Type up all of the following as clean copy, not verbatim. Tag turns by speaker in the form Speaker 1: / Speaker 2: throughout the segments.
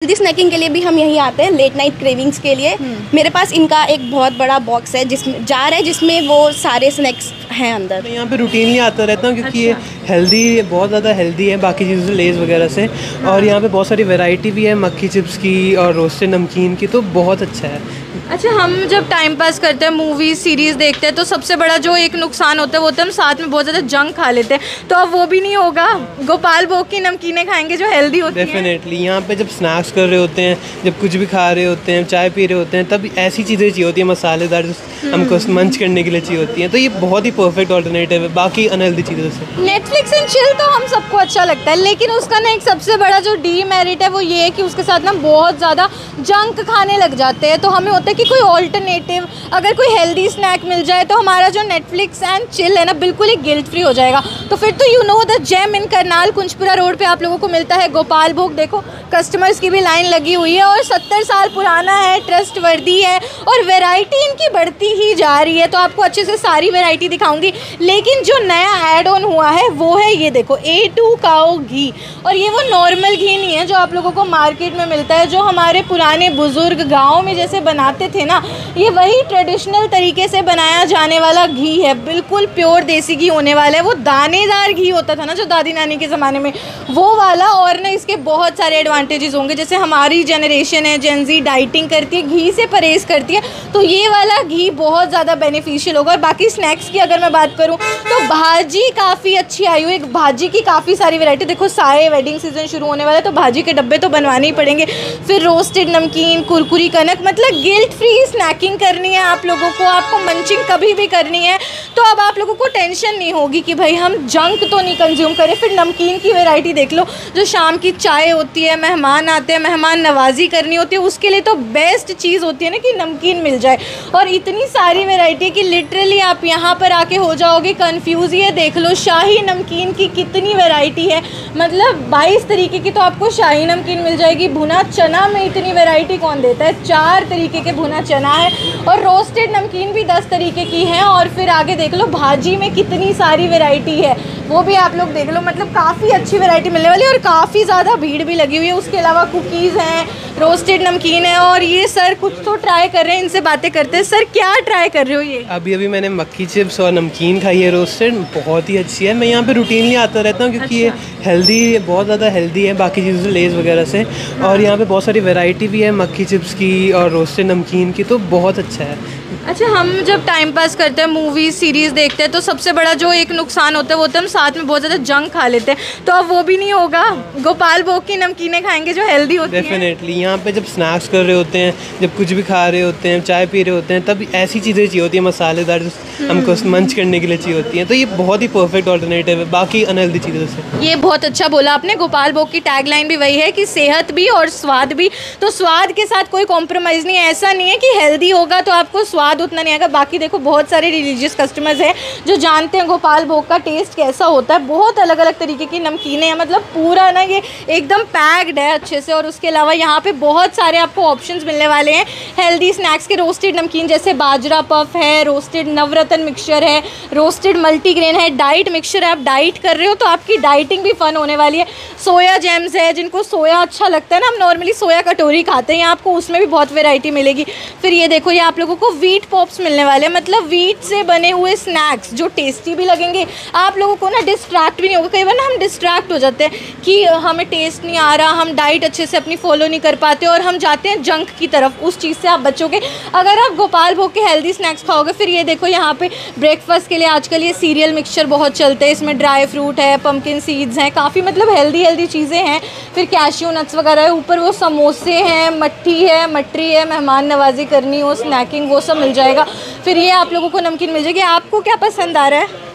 Speaker 1: Healthy snaking के लिए भी हम यहीं आते हैं, लेट नाइट क्रेविंग्स के लिए। मेरे पास इनका एक बहुत बड़ा बॉक्स है जिसमें वो सारे स्नैक्स हैं अंदर।
Speaker 2: मैं यहाँ पे रूटीनली आता रहता हूँ क्योंकि ये हेल्दी, बहुत ज़्यादा हेल्दी है बाकी चीज़ों से, लेज़ वगैरह से। और यहाँ पे बहुत सारी वैरायटी भी है मक्खी चिप्स की और रोस्टेड नमकीन की, तो बहुत अच्छा है।
Speaker 3: अच्छा, हम जब टाइम पास करते हैं, मूवीज सीरीज़ देखते हैं, तो सबसे बड़ा जो एक नुकसान होता है वो तो हम साथ में बहुत ज़्यादा जंक खा लेते हैं। तो अब वो भी नहीं होगा, गोपाल भोग की नमकीनें खाएंगे जो हेल्दी होती हैं।
Speaker 2: डेफिनेटली यहाँ पे जब स्नैक्स कर रहे होते हैं, जब कुछ भी खा रहे होते हैं, चाय पी रहे होते हैं, तब ऐसी चीज़ें चाहिए होती है मसालेदार, जो हमको मंच करने के लिए चाहिए होती हैं। तो ये बहुत ही परफेक्ट ऑल्टरनेटिव है बाकी अनहेल्दी चीज़ों से।
Speaker 3: नेटफ्लिक्स एंड चिल तो हम सबको अच्छा लगता है, लेकिन उसका ना एक सबसे बड़ा जो डीमेरिट है वो ये है कि उसके साथ ना बहुत ज़्यादा जंक खाने लग जाते हैं। तो हमें होता है कि कोई ऑल्टरनेटिव, अगर कोई हेल्दी स्नैक मिल जाए तो हमारा जो नेटफ्लिक्स एंड चिल है ना बिल्कुल ही गिल्ट फ्री हो जाएगा। तो फिर तो you know the gem in Karnal Kunjpura road पे आप लोगों को मिलता है गोपाल भोग। देखो कस्टमर्स की भी लाइन लगी हुई है और 70 साल पुराना है, ट्रस्ट वर्दी है और वैरायटी इनकी बढ़ती ही जा रही है। तो आपको अच्छे से सारी वैरायटी दिखाऊंगी, लेकिन जो नया ऐड ऑन हुआ है वो है ये देखो A2 काओ घी। और ये वो नॉर्मल घी नहीं है जो आप लोगों को मार्केट में मिलता है, जो हमारे पुराने बुजुर्ग गाँव में जैसे बनाते थे ना, ये वही ट्रेडिशनल तरीके से बनाया जाने वाला घी है, बिल्कुल प्योर देसी घी होने वाला है। वो दानेदार घी होता था ना जो दादी नानी के ज़माने में, वो वाला। और ना इसके बहुत सारे एडवांटेजेस होंगे, जैसे हमारी जनरेशन है जेन ज़ी, डाइटिंग करती है, घी से परहेज़ करती है, तो ये वाला घी बहुत ज़्यादा बेनिफिशियल होगा। और बाकी स्नैक्स की अगर मैं बात करूँ तो भाजी काफ़ी अच्छी आई हुई है, भाजी की काफ़ी सारी वैरायटी। देखो सारे वेडिंग सीजन शुरू होने वाला है तो भाजी के डब्बे तो बनवाने ही पड़ेंगे। फिर रोस्टेड नमकीन, कुरकुरी कनक, मतलब गिल्ट फ्री स्नैकिंग करनी है आप लोगों को, आपको मंचिंग कभी भी करनी है तो अब आप लोगों को टेंशन नहीं होगी कि भाई हम जंक तो नहीं कंज्यूम करें। फिर नमकीन की वैरायटी देख लो, जो शाम की चाय होती है, मेहमान आते हैं, मेहमान नवाजी करनी होती है, उसके लिए तो बेस्ट चीज़ होती है ना कि नमकीन मिल जाए। और इतनी सारी वैरायटी है कि लिटरली आप यहाँ पर आके हो जाओगे कन्फ्यूज़। ये देख लो शाही नमकीन की कितनी वैरायटी है, मतलब 22 तरीके की तो आपको शाही नमकीन मिल जाएगी। भुना चना में इतनी वैरायटी कौन देता है, 4 तरीके के भुना चना है। और रोस्टेड नमकीन भी 10 तरीके की हैं। और फिर आगे देख लो भाजी में कितनी सारी वैरायटी है, वो भी आप लोग देख लो, मतलब काफ़ी अच्छी वैरायटी मिलने वाली है। और काफ़ी ज़्यादा भीड़ भी लगी हुई है। उसके अलावा कुकीज़ हैं, रोस्टेड नमकीन है। और ये सर कुछ तो ट्राई कर रहे हैं, इनसे बातें करते हैं। सर क्या ट्राई कर रहे हो? ये
Speaker 2: अभी मैंने मक्खी चिप्स और नमकीन खाई है रोस्टेड, बहुत ही अच्छी है। मैं यहाँ पे रूटीनली आता रहता हूँ क्योंकि ये हेल्दी, बहुत ज़्यादा हेल्दी है बाकी चीज़ों से, लेज़ वगैरह से। और यहाँ पे बहुत सारी वैरायटी भी है मक्खी चिप्स की और रोस्टेड नमकीन की, तो बहुत अच्छा है।
Speaker 3: अच्छा, हम जब टाइम पास करते हैं, मूवीज सीरीज़ देखते हैं, तो सबसे बड़ा जो एक नुकसान होता है वो तो हम साथ में बहुत ज़्यादा जंक खा लेते हैं। तो अब वो भी नहीं होगा, गोपाल भोग की नमकीनें खाएंगे जो हेल्दी होती है।
Speaker 2: डेफिनेटली यहाँ पे जब स्नैक्स कर रहे होते हैं, जब कुछ भी खा रहे होते हैं, चाय पी रहे होते हैं, तब ऐसी चीज़ें चाहिए होती है मसालेदार, जो हमको मंच करने के लिए चाहिए होती हैं। तो ये बहुत ही परफेक्ट ऑल्टरनेटिव है बाकी अनहेल्दी चीज़ों से।
Speaker 3: ये बहुत अच्छा बोला आपने। गोपाल भोग की टैगलाइन भी वही है कि सेहत भी और स्वाद भी। तो स्वाद के साथ कोई कॉम्प्रोमाइज़ नहीं है। ऐसा नहीं है कि हेल्दी होगा तो आपको स्वाद उतना नहीं आएगा। बाकी देखो बहुत सारे रिलीजियस कस्टमर्स हैं जो जानते हैं गोपाल भोग का टेस्ट कैसा होता है। बहुत अलग अलग तरीके की नमकीनें हैं, मतलब पूरा ना ये एकदम पैक्ड है अच्छे से। और उसके अलावा यहाँ पे बहुत सारे आपको ऑप्शंस मिलने वाले हैं हेल्दी स्नैक्स के। रोस्टेड नमकीन जैसे बाजरा पफ है, रोस्टेड नवरत्न मिक्सचर है, रोस्टेड मल्टीग्रेन है, डाइट मिक्सचर है। आप डाइट कर रहे हो तो आपकी डाइटिंग भी फन होने वाली है। सोया जैम्स है, जिनको सोया अच्छा लगता है ना, हम नॉर्मली सोया कटोरी खाते हैं, आपको उसमें भी बहुत वेराइटी मिलेगी। फिर ये देखो, ये आप लोगों को वीट पॉप्स मिलने वाले, मतलब वीट से बने हुए स्नैक्स जो टेस्टी भी लगेंगे, आप लोगों को ना डिस्ट्रैक्ट भी नहीं होगा। कई बार ना हम डिस्ट्रैक्ट हो जाते हैं कि हमें टेस्ट नहीं आ रहा, हम डाइट अच्छे से अपनी फॉलो नहीं कर पाते और हम जाते हैं जंक की तरफ। उस चीज़ से आप बचोगे अगर आप गोपाल भोग के हेल्दी स्नैक्स खाओगे। फिर ये देखो, यहाँ पे ब्रेकफास्ट के लिए आजकल ये सीरियल मिक्सचर बहुत चलते हैं, इसमें ड्राई फ्रूट है, पम्पकिन सीड्स हैं, काफ़ी मतलब हेल्दी चीज़ें हैं। फिर कैश्यू नट्स वगैरह है, ऊपर वो समोसे हैं, मट्ठी है, मटरी है, मेहमान नवाजी करनी हो, स्नैकिंग, वो सब मिल जाएगा। फिर ये आप लोगों को नमकीन मिल जाएगी। आपको क्या पसंद आ रहा है?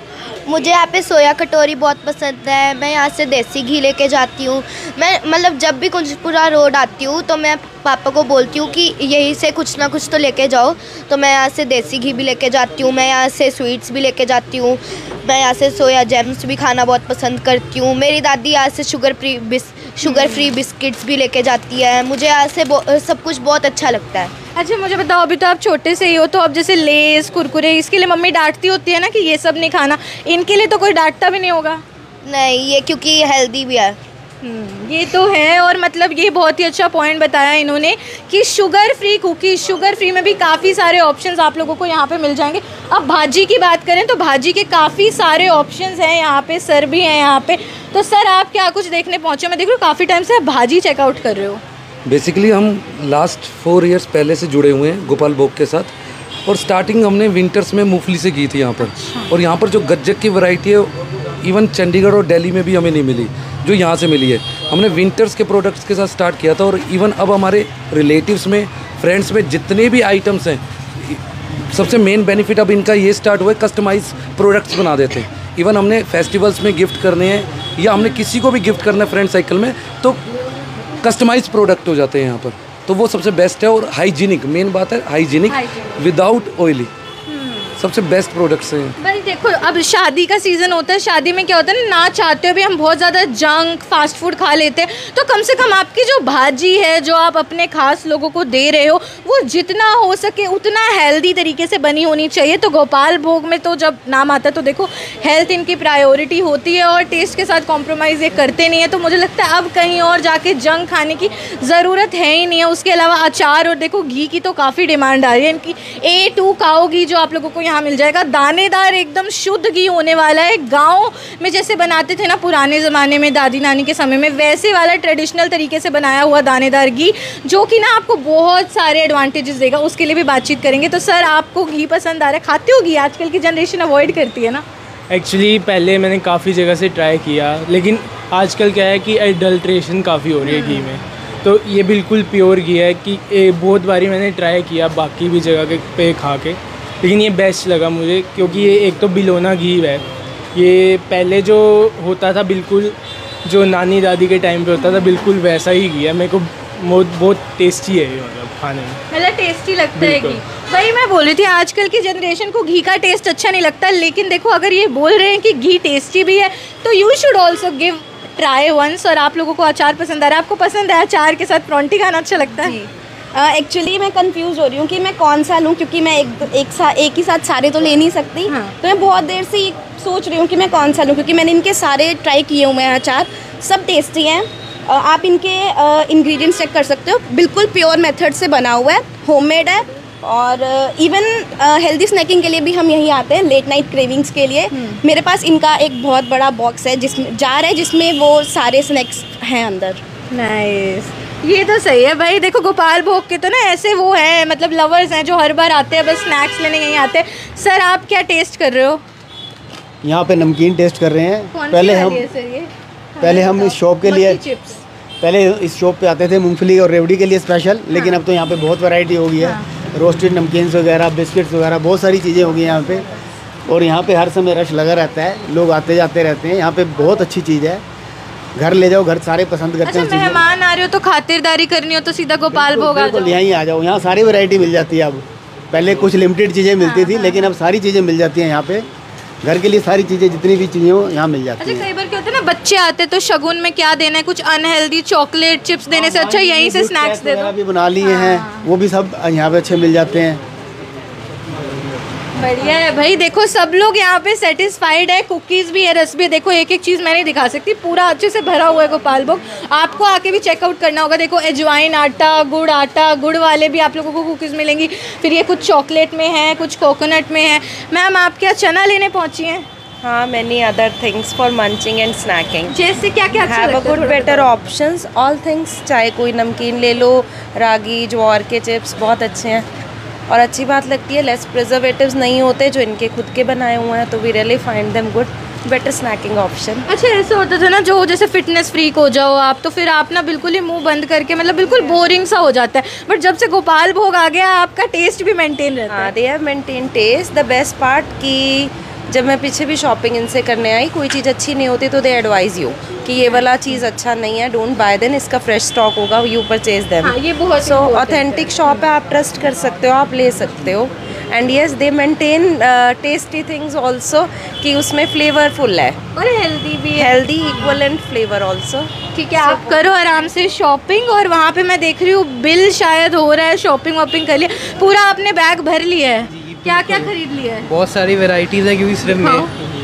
Speaker 4: मुझे यहाँ पे सोया कटोरी बहुत पसंद है। मैं यहाँ से देसी घी लेके जाती हूँ। मैं मतलब जब भी कुंजपुरा रोड आती हूँ तो मैं पापा को बोलती हूँ कि यहीं से कुछ ना कुछ तो लेके जाओ। तो मैं यहाँ से देसी घी भी लेके जाती हूँ, मैं यहाँ से स्वीट्स भी लेके जाती हूँ, मैं यहाँ से सोया जैम्स भी खाना बहुत पसंद करती हूँ। मेरी दादी यहाँ से शुगर फ्री बिस्किट्स भी लेके जाती है। मुझे यहाँ से सब कुछ बहुत अच्छा लगता है।
Speaker 3: अच्छा, मुझे बताओ, अभी तो आप छोटे से ही हो, तो अब जैसे लेस कुरकुरे, इसके लिए मम्मी डांटती होती है ना कि ये सब नहीं खाना, इनके लिए तो कोई डांटता भी नहीं होगा?
Speaker 4: नहीं, ये क्योंकि हेल्दी भी है।
Speaker 3: ये तो है। और मतलब ये बहुत ही अच्छा पॉइंट बताया इन्होंने कि sugar free cookies, sugar free में भी काफ़ी सारे ऑप्शंस आप लोगों को यहाँ पे मिल जाएंगे। अब भाजी की बात करें तो भाजी के काफ़ी सारे ऑप्शंस हैं यहाँ पे, सर भी हैं यहाँ पे। तो सर आप क्या कुछ देखने पहुँचे? मैं देख रही हूँ काफ़ी टाइम से आप भाजी चेकआउट कर रहे हो।
Speaker 5: बेसिकली हम लास्ट 4 इयर्स पहले से जुड़े हुए हैं गोपाल भोग के साथ, और स्टार्टिंग हमने विंटर्स में मूंगफली से की थी यहाँ पर। और यहाँ पर जो गज्जक की वैरायटी है इवन चंडीगढ़ और दिल्ली में भी हमें नहीं मिली जो यहाँ से मिली है। हमने विंटर्स के प्रोडक्ट्स के साथ स्टार्ट किया था, और इवन अब हमारे रिलेटिव्स में, फ्रेंड्स में जितने भी आइटम्स हैं, सबसे मेन बेनिफिट अब इनका ये स्टार्ट हुआ है, कस्टमाइज प्रोडक्ट्स बना देते हैं। इवन हमने फेस्टिवल्स में गिफ्ट करने हैं या हमने किसी को भी गिफ्ट करना है फ्रेंड सर्कल में, तो कस्टमाइज प्रोडक्ट हो जाते हैं यहाँ पर। तो वो सबसे बेस्ट है, और हाइजीनिक, मेन बात है हाइजीनिक, विदाउट ऑयली, सबसे बेस्ट प्रोडक्ट्स हैं।
Speaker 3: भाई देखो अब शादी का सीज़न होता है, शादी में क्या होता है ना चाहते हुए भी हम बहुत ज़्यादा जंक फास्ट फूड खा लेते हैं। तो कम से कम आपकी जो भाजी है जो आप अपने खास लोगों को दे रहे हो वो जितना हो सके उतना हेल्दी तरीके से बनी होनी चाहिए। तो गोपाल भोग में तो जब नाम आता है तो देखो हेल्थ इनकी प्रायोरिटी होती है और टेस्ट के साथ कॉम्प्रोमाइज़ ये करते नहीं है। तो मुझे लगता है अब कहीं और जाके जंक खाने की ज़रूरत है ही नहीं है। उसके अलावा अचार और देखो घी की तो काफ़ी डिमांड आ रही है इनकी। A2 काऊ घी जो आप लोगों को यहाँ मिल जाएगा, दानेदार एकदम शुद्ध घी होने वाला है। गांव में जैसे बनाते थे ना पुराने ज़माने में दादी नानी के समय में, वैसे वाला ट्रेडिशनल तरीके से बनाया हुआ दानेदार घी, जो कि ना आपको बहुत सारे एडवांटेजेस देगा। उसके लिए भी बातचीत करेंगे। तो सर आपको घी पसंद आ रहा है? खाते हो घी? आजकल की जनरेशन अवॉइड करती है ना।
Speaker 2: एक्चुअली पहले मैंने काफ़ी जगह से ट्राई किया, लेकिन आजकल क्या है कि एडल्ट्रेशन काफ़ी हो रही है घी में। तो ये बिल्कुल प्योर घी है कि बहुत बारी मैंने ट्राई किया बाकी भी जगह के पे खा के, लेकिन ये बेस्ट लगा मुझे, क्योंकि ये एक तो बिलोना घी है। ये पहले जो होता था बिल्कुल, जो नानी दादी के टाइम पे होता था, बिल्कुल वैसा ही घी है। मेरे को बहुत टेस्टी है ये, मतलब खाने में
Speaker 3: मतलब टेस्टी लगता है घी। भाई मैं बोल रही थी आजकल की जनरेशन को घी का टेस्ट अच्छा नहीं लगता, लेकिन देखो अगर ये बोल रहे हैं कि घी टेस्टी भी है तो you should also give try once. और आप लोगों को अचार पसंद आ रहा है, आपको पसंद है अचार के साथ परौंठी खाना अच्छा लगता है?
Speaker 1: एक्चुअली मैं कंफ्यूज हो रही हूँ कि मैं कौन सा लूँ, क्योंकि मैं एक ही साथ सारे तो ले नहीं सकती।
Speaker 3: हाँ।
Speaker 1: तो मैं बहुत देर से सोच रही हूँ कि मैं कौन सा लूँ, क्योंकि मैंने इनके सारे ट्राई किए हुए हैं अचार, सब टेस्टी हैं। आप इनके इंग्रेडिएंट्स चेक कर सकते हो, बिल्कुल प्योर मेथड से बना हुआ है, होममेड है। और इवन हेल्दी स्नैकिंग के लिए भी हम यहीं आते हैं, लेट नाइट क्रेविंग्स के लिए। मेरे पास इनका एक बहुत बड़ा बॉक्स है जिसमें वो सारे स्नैक्स हैं अंदर।
Speaker 3: नाइस, ये तो सही है भाई। देखो गोपाल भोग के तो ना ऐसे वो हैं, मतलब लवर्स हैं जो हर बार आते हैं, बस स्नैक्स लेने यहीं आते हैं। सर आप क्या टेस्ट कर रहे हो?
Speaker 6: यहाँ पे नमकीन टेस्ट कर रहे हैं।
Speaker 3: कौन
Speaker 6: पहले हम इस शॉप के लिए पहले इस शॉप पे आते थे मूंगफली और रेवड़ी के लिए स्पेशल, लेकिन अब तो यहाँ पे बहुत वैरायटी हो गई है। रोस्टेड नमकीन्स वगैरह, बिस्किट्स वगैरह, बहुत सारी चीज़ें हो गई यहाँ पे। और यहाँ पे हर समय रश लगा रहता है, लोग आते जाते रहते हैं। यहाँ पे बहुत अच्छी चीज़ है, घर ले जाओ, घर सारे पसंद करते हैं।
Speaker 3: अच्छा, मेहमान आ रहे हो तो खातिरदारी करनी हो तो सीधा गोपाल भोग आ जाओ।
Speaker 6: यहीं आ जाओ, यहाँ सारी वैरायटी मिल जाती है। अब पहले कुछ लिमिटेड चीज़ें मिलती थी, लेकिन अब सारी चीज़ें मिल जाती हैं यहाँ पे। घर के लिए सारी चीज़ें, जितनी भी चीज़ें हो यहाँ मिल जाती हैं।
Speaker 3: अच्छा, कई बार क्या होता है ना, बच्चे आते तो शगुन में क्या देना है, कुछ अनहेल्दी चॉकलेट चिप्स देने से अच्छा यहीं से स्नैक्स दे दो।
Speaker 6: भी बना लिए हैं, वो भी सब यहाँ पे अच्छे मिल जाते हैं।
Speaker 3: बढ़िया है भाई। देखो सब लोग यहाँ पे सेटिस्फाइड है, कुकीज़ भी है, रस भी है। देखो एक एक चीज़ मैं नहीं दिखा सकती, पूरा अच्छे से भरा हुआ है गोपाल भोग। आपको आके भी चेकआउट करना होगा। देखो अजवाइन आटा, गुड़ वाले भी आप लोगों को कुकीज़ मिलेंगी। फिर ये कुछ चॉकलेट में है, कुछ कोकोनट में है। मैम आप क्या चना लेने पहुँची हैं?
Speaker 7: हाँ, many other things for munching and snacking.
Speaker 3: जैसे क्या क्या अच्छा
Speaker 7: Have a
Speaker 3: लगता है?
Speaker 7: good better options. All things, चाहे कोई नमकीन ले लो, रागी ज्वार के चिप्स बहुत अच्छे हैं। और अच्छी बात लगती है लेस प्रिजर्वेटिव्स नहीं होते जो इनके खुद के बनाए हुए हैं, तो we really find them good, better snacking option.
Speaker 3: अच्छा, ऐसा होता था ना जो जैसे फिटनेस फ्रीक हो जाओ आप, तो फिर आप ना बिल्कुल ही मुंह बंद करके, मतलब बिल्कुल बोरिंग सा हो जाता है। बट जब से गोपाल भोग आ गया आपका टेस्ट भी मेंटेन रहता है।
Speaker 7: हाँ, they have maintain taste. The best part कि जब मैं पीछे भी शॉपिंग इनसे करने आई, कोई चीज़ अच्छी नहीं होती तो दे एडवाइज़ यू कि ये वाला चीज़ अच्छा नहीं है, डोंट बाय देन, इसका फ्रेश स्टॉक होगा, यू परचेज देम।
Speaker 3: हाँ, ये बहुत
Speaker 7: सो ऑथेंटिक शॉप है, आप ट्रस्ट कर सकते हो, आप ले सकते हो। And yes, they maintain tasty things also, कि उसमें फ्लेवरफुल है
Speaker 3: और हेल्दी भी है,
Speaker 7: हेल्दी इक्वलेंट फ्लेवर ऑल्सो।
Speaker 3: ठीक है, आप करो आराम से शॉपिंग। और वहाँ पे मैं देख रही हूँ बिल शायद हो रहा है, शॉपिंग वॉपिंग कर लिया, पूरा आपने बैग भर लिया है। क्या क्या खरीद लिया है?
Speaker 2: बहुत सारी वेराइटीज़ हैं, क्योंकि सिर्फ मैं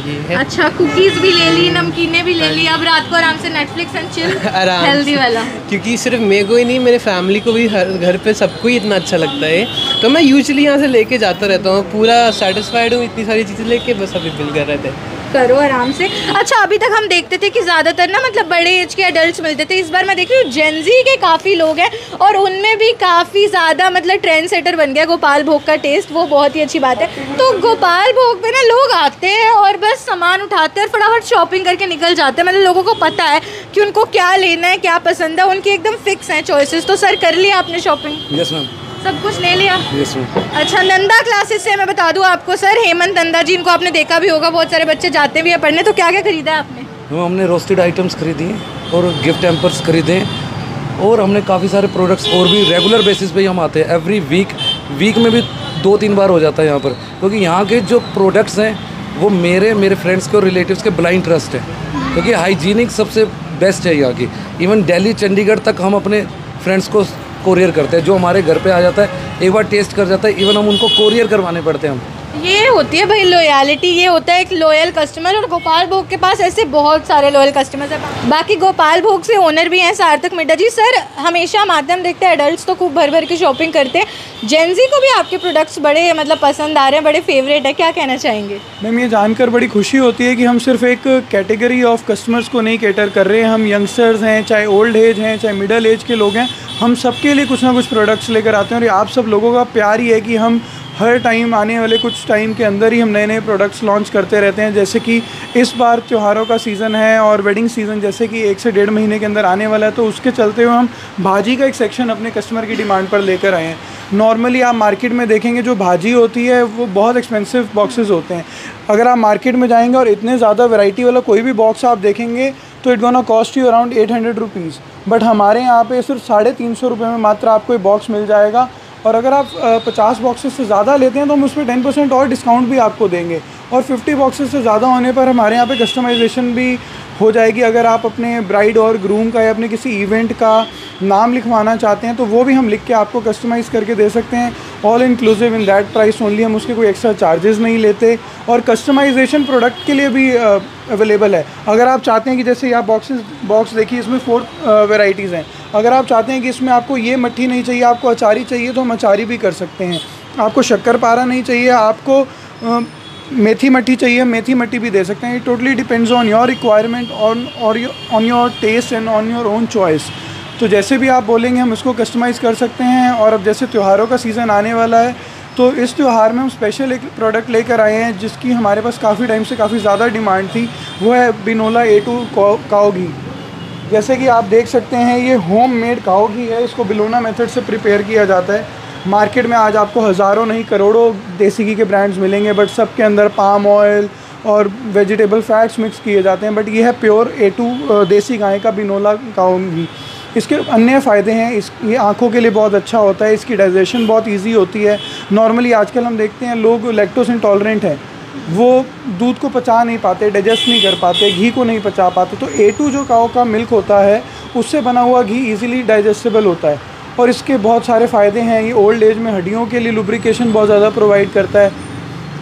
Speaker 2: ये है।
Speaker 3: अच्छा, कुकीज़ भी ले ली, नमकीनें भी ले ली, अब रात को आराम से नेटफ्लिक्स एंड चिल,
Speaker 2: आराम
Speaker 3: हेल्दी
Speaker 2: से।
Speaker 3: वाला।
Speaker 2: क्योंकि सिर्फ मेरे को ही नहीं, मेरे फैमिली को भी, हर घर पे सबको ही इतना अच्छा लगता है, तो मैं यूजुअली यहाँ से लेके जाता रहता हूँ, पूरा सेटिस्फाइड हूँ इतनी सारी चीज़ें लेके। बस अभी बिल कर रहे थे,
Speaker 3: करो आराम से। अच्छा, अभी तक हम देखते थे कि ज़्यादातर ना मतलब बड़े एज के एडल्ट्स मिलते थे, इस बार मैं देख रही हूँ जेनजी के काफ़ी लोग हैं और उनमें भी काफ़ी ज़्यादा मतलब ट्रेंड सेटर बन गया गोपाल भोग का टेस्ट, वो बहुत ही अच्छी बात है। तो गोपाल भोग पे ना लोग आते हैं और बस सामान उठाते हैं और फटाफट शॉपिंग करके निकल जाते हैं, मतलब लोगों को पता है कि उनको क्या लेना है, क्या पसंद है, उनकी एकदम फिक्स हैं चॉइसेस। तो सर, कर लिया आपने शॉपिंग?
Speaker 5: Yes ma'am.
Speaker 3: सब कुछ ले लिया?
Speaker 5: Yes ma'am.
Speaker 3: अच्छा, नंदा क्लासेस से मैं बता दूं आपको सर, हेमंत नंदा जी, इनको आपने देखा भी होगा, बहुत सारे बच्चे जाते भी हैं पढ़ने। तो क्या क्या खरीदा है आपने?
Speaker 5: हमने रोस्टेड आइटम्स खरीदी हैं और गिफ्ट हैम्पर्स खरीदे हैं, और हमने काफ़ी सारे प्रोडक्ट्स और भी रेगुलर बेसिस पे ही हम आते हैं। एवरी वीक में भी 2-3 बार हो जाता है यहाँ पर, क्योंकि यहाँ के जो प्रोडक्ट्स हैं वो मेरे फ्रेंड्स के और रिलेटिव्स के ब्लाइंड ट्रस्ट है, क्योंकि हाइजीनिक सबसे बेस्ट है यहाँ की। इवन दिल्ली चंडीगढ़ तक हम अपने फ्रेंड्स को कोरियर करते हैं, जो हमारे घर पे आ जाता है, एक बार टेस्ट कर जाता है, इवन हम उनको कोरियर करवाने पड़ते हैं हम।
Speaker 3: ये होती है भाई लॉयलिटी, ये होता है एक लॉयल कस्टमर, और गोपाल भोग के पास ऐसे बहुत सारे लॉयल कस्टमर्स हैं। बाकी गोपाल भोग से ओनर भी हैं सार्थक मिड्डा जी। सर, हमेशा हम आते हैं, हम देखते हैं एडल्ट्स तो खूब भर भर के शॉपिंग करते हैं, जेनजी को भी आपके प्रोडक्ट्स बड़े मतलब पसंद आ रहे हैं, बड़े फेवरेट है, क्या कहना चाहेंगे?
Speaker 8: मैम, ये जानकर बड़ी खुशी होती है कि हम सिर्फ एक कैटेगरी ऑफ कस्टमर्स को नहीं कैटर कर रहे हैं, हम यंगस्टर्स हैं, चाहे ओल्ड एज हैं, चाहे मिडिल एज के लोग हैं, हम सबके लिए कुछ ना कुछ प्रोडक्ट्स लेकर आते हैं। और आप सब लोगों का प्यार ही है कि हम हर टाइम, आने वाले कुछ टाइम के अंदर ही हम नए नए प्रोडक्ट्स लॉन्च करते रहते हैं। जैसे कि इस बार त्योहारों का सीज़न है और वेडिंग सीज़न जैसे कि 1 से 1.5 महीने के अंदर आने वाला है, तो उसके चलते हुए हम भाजी का एक सेक्शन अपने कस्टमर की डिमांड पर लेकर आए हैं। नॉर्मली आप मार्केट में देखेंगे जो भाजी होती है वो बहुत एक्सपेंसिव बॉक्सेस होते हैं। अगर आप मार्केट में जाएंगे और इतने ज़्यादा वैरायटी वाला कोई भी बॉक्स आप देखेंगे तो it gonna cost you around 800 rupees, but हमारे यहाँ पे सिर्फ 350 रुपये में मात्र आपको ये बॉक्स मिल जाएगा। और अगर आप 50 बॉक्सेस से ज़्यादा लेते हैं तो हम उस पर 10% और डिस्काउंट भी आपको देंगे, और 50 बॉक्सेस से ज़्यादा होने पर हमारे यहाँ पे कस्टमाइजेशन भी हो जाएगी। अगर आप अपने ब्राइड और ग्रूम का या अपने किसी इवेंट का नाम लिखवाना चाहते हैं तो वो भी हम लिख के आपको कस्टमाइज़ करके दे सकते हैं, all inclusive in that price only. हम उसके कोई एक्स्ट्रा चार्जेस नहीं लेते, और कस्टमाइजेशन प्रोडक्ट के लिए भी अवेलेबल है। अगर आप चाहते हैं कि जैसे आप बॉक्स देखिए, इसमें 4 वेराइटीज़ हैं। अगर आप चाहते हैं कि इसमें आपको ये मट्ठी नहीं चाहिए, आपको अचारी चाहिए, तो हम अचारी भी कर सकते हैं। आपको शक्करपारा नहीं चाहिए, आपको मेथी मट्ठी चाहिए, मेथी मट्ठी भी दे सकते हैं। It totally depends on your requirement, on your taste and on your own choice. तो जैसे भी आप बोलेंगे हम इसको कस्टमाइज़ कर सकते हैं। और अब जैसे त्योहारों का सीज़न आने वाला है, तो इस त्यौहार में हम स्पेशल एक प्रोडक्ट लेकर आए हैं जिसकी हमारे पास काफ़ी टाइम से काफ़ी ज़्यादा डिमांड थी, वो है बिनोला A2 काओ घी। जैसे कि आप देख सकते हैं ये होम मेड काओ घी है, इसको बिलोना मेथड से प्रिपेयर किया जाता है। मार्केट में आज आपको हज़ारों नहीं करोड़ों देसी घी के ब्रांड्स मिलेंगे, बट सबके अंदर पाम ऑयल और वेजिटेबल फैट्स मिक्स किए जाते हैं, बट ये है प्योर A2 देसी गाय का बिनोला काओ घी। इसके अन्य फ़ायदे हैं, ये आँखों के लिए बहुत अच्छा होता है, इसकी डाइजेशन बहुत ईजी होती है। नॉर्मली आजकल हम देखते हैं लोग लैक्टोज इंटॉलरेंट हैं, वो दूध को पचा नहीं पाते, डाइजेस्ट नहीं कर पाते, घी को नहीं पचा पाते। तो A2 जो काओ का मिल्क होता है उससे बना हुआ घी ईज़िली डाइजेस्टेबल होता है, और इसके बहुत सारे फ़ायदे हैं। ये ओल्ड एज में हड्डियों के लिए लुब्रिकेशन बहुत ज़्यादा प्रोवाइड करता है,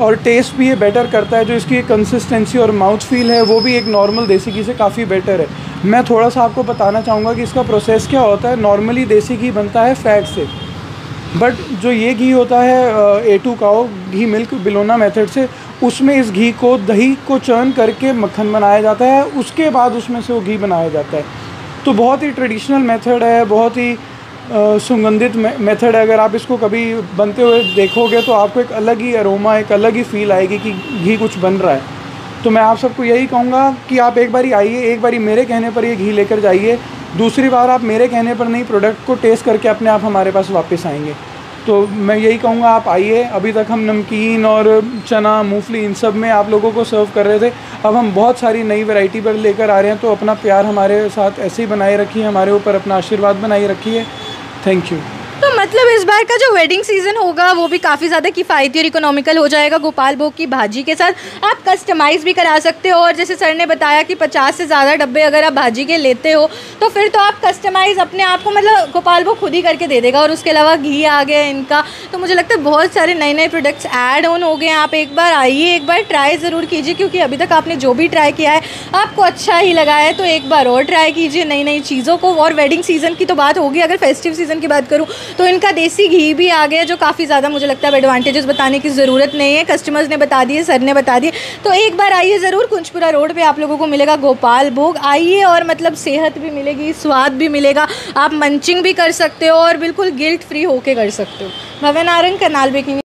Speaker 8: और टेस्ट भी ये बेटर करता है। जो इसकी कंसिस्टेंसी और माउथ फील है वो भी एक नॉर्मल देसी घी से काफ़ी बेटर है। मैं थोड़ा सा आपको बताना चाहूँगा कि इसका प्रोसेस क्या होता है। नॉर्मली देसी घी बनता है फैट से, बट जो ये घी होता है A2 काओ घी मिल्क बिलोना मेथड से, उसमें इस घी को दही को चर्न करके मक्खन बनाया जाता है, उसके बाद उसमें से वो घी बनाया जाता है। तो बहुत ही ट्रेडिशनल मेथड है, बहुत ही सुगंधित मेथड है। अगर आप इसको कभी बनते हुए देखोगे तो आपको एक अलग ही अरोमा, एक अलग ही फील आएगी कि घी कुछ बन रहा है। तो मैं आप सबको यही कहूँगा कि आप एक बारी आइए, एक बारी मेरे कहने पर ये घी लेकर जाइए, दूसरी बार आप मेरे कहने पर नहीं, प्रोडक्ट को टेस्ट करके अपने आप हमारे पास वापस आएंगे। तो मैं यही कहूँगा आप आइए। अभी तक हम नमकीन और चना, मूंगफली, इन सब में आप लोगों को सर्व कर रहे थे, अब हम बहुत सारी नई वैरायटी पर लेकर आ रहे हैं। तो अपना प्यार हमारे साथ ऐसे ही बनाए रखिए, हमारे ऊपर अपना आशीर्वाद बनाए रखिए। Thank you.
Speaker 3: तो मतलब इस बार का जो वेडिंग सीज़न होगा वो भी काफ़ी ज़्यादा किफ़ायती और इकोनॉमिकल हो जाएगा गोपाल भोग की भाजी के साथ। आप कस्टमाइज़ भी करा सकते हो और जैसे सर ने बताया कि 50 से ज़्यादा डब्बे अगर आप भाजी के लेते हो तो फिर तो आप कस्टमाइज़ अपने आप को मतलब गोपाल भोग खुद ही करके दे देगा। और उसके अलावा घी आ गया इनका, तो मुझे लगता है बहुत सारे नए नए प्रोडक्ट्स ऐड ऑन हो गए हैं। आप एक बार आइए, एक बार ट्राई ज़रूर कीजिए, क्योंकि अभी तक आपने जो भी ट्राई किया है आपको अच्छा ही लगा है, तो एक बार और ट्राई कीजिए नई नई चीज़ों को। और वेडिंग सीज़न की तो बात होगी, अगर फेस्टिव सीज़न की बात करूँ तो इनका देसी घी भी आ गया, जो काफ़ी ज़्यादा मुझे लगता है एडवांटेजेस बताने की ज़रूरत नहीं है, कस्टमर्स ने बता दिए, सर ने बता दिए। तो एक बार आइए ज़रूर, कुंजपुरा रोड पे आप लोगों को मिलेगा गोपाल भोग। आइए और मतलब सेहत भी मिलेगी, स्वाद भी मिलेगा, आप मंचिंग भी कर सकते हो और बिल्कुल गिल्ट फ्री होके कर सकते हो। भव्य नारंग, करनाल ब्रेकिंग।